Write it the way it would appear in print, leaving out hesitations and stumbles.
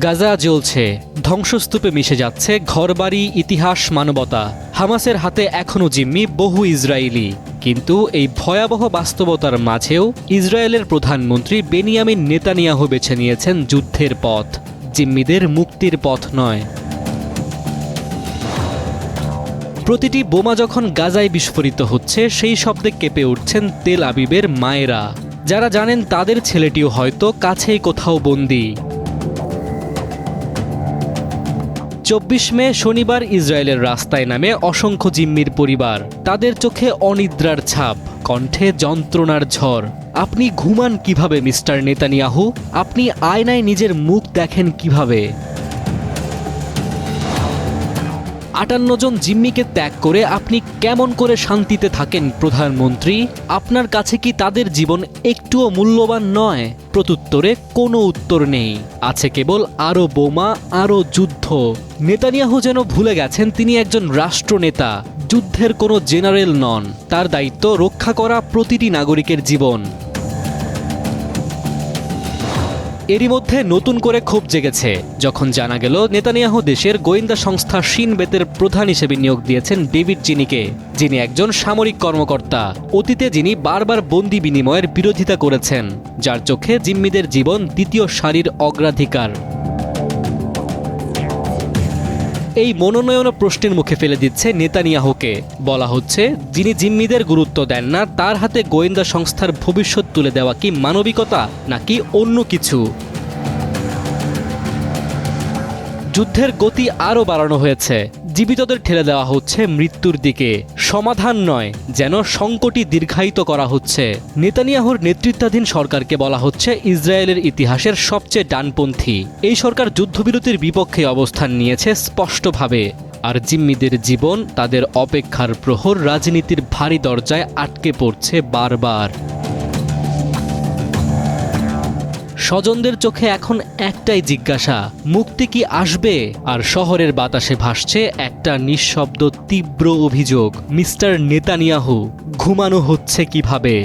গাজা জ্বলছে, ধ্বংসস্তূপে মিশে যাচ্ছে ঘরবাড়ি, ইতিহাস, মানবতা। হামাসের হাতে এখনও জিম্মি বহু ইসরায়েলি। কিন্তু এই ভয়াবহ বাস্তবতার মাঝেও ইসরায়েলের প্রধানমন্ত্রী বেনিয়ামিন নেতানিয়াহু বেছে নিয়েছেন যুদ্ধের পথ, জিম্মিদের মুক্তির পথ নয়। প্রতিটি বোমা যখন গাজায় বিস্ফোরিত হচ্ছে, সেই শব্দে কেঁপে উঠছেন তেল আবিবের মায়েরা, যারা জানেন তাদের ছেলেটিও হয়তো কাছেই কোথাও বন্দী। 24 মে শনিবার ইসরায়েলের রাস্তায় নামে অসংখ্য জিম্মির পরিবার। তাদের চোখে অনিদ্রার ছাপ, কণ্ঠে যন্ত্রণার ঝড়। আপনি ঘুমান কিভাবে মিস্টার নেতানিয়াহু? আপনি আয়নায় নিজের মুখ দেখেন কিভাবে? 58 জন জিম্মিকে ত্যাগ করে আপনি কেমন করে শান্তিতে থাকেন প্রধানমন্ত্রী? আপনার কাছে কি তাদের জীবন একটুও মূল্যবান নয়? প্রত্যুত্তরে কোনো উত্তর নেই, আছে কেবল আরও বোমা, আরও যুদ্ধ। নেতানিয়াহু যেন ভুলে গেছেন তিনি একজন রাষ্ট্রনেতা, যুদ্ধের কোনো জেনারেল নন। তার দায়িত্ব রক্ষা করা প্রতিটি নাগরিকের জীবন। এরই মধ্যে নতুন করে ক্ষোভ জেগেছে যখন জানা গেল নেতানিয়াহু দেশের গোয়েন্দা সংস্থা শিন বেতের প্রধান হিসেবে নিয়োগ দিয়েছেন ডেভিড চিনিকে, যিনি একজন সামরিক কর্মকর্তা। অতীতে যিনি বারবার বন্দি বিনিময়ের বিরোধিতা করেছেন, যার চোখে জিম্মিদের জীবন দ্বিতীয় সারির অগ্রাধিকার। এই মনোনয়ন প্রশ্নের মুখে ফেলে দিচ্ছে নেতানিয়াহুকে। বলা হচ্ছে, যিনি জিম্মিদের গুরুত্ব দেন না, তার হাতে গোয়েন্দা সংস্থার ভবিষ্যৎ তুলে দেওয়া কি মানবিকতা নাকি অন্য কিছু? যুদ্ধের গতি আরও বাড়ানো হয়েছে, জীবিতদের ঠেলে দেওয়া হচ্ছে মৃত্যুর দিকে। সমাধান নয়, যেন সংকটই দীর্ঘায়িত করা হচ্ছে। নেতানিয়াহুর নেতৃত্বাধীন সরকারকে বলা হচ্ছে ইসরায়েলের ইতিহাসের সবচেয়ে ডানপন্থী। এই সরকার যুদ্ধবিরতির বিপক্ষে অবস্থান নিয়েছে স্পষ্টভাবে। আর জিম্মিদের জীবন, তাদের অপেক্ষার প্রহর রাজনীতির ভারী দরজায় আটকে পড়ছে বারবার। স্বজনদের চোখে এখন একটাই জিজ্ঞাসা, মুক্তি কি আসবে? আর শহরের বাতাসে ভাসছে একটা নিঃশব্দ তীব্র অভিযোগ, মিস্টার নেতানিয়াহু, ঘুমানো হচ্ছে কিভাবে?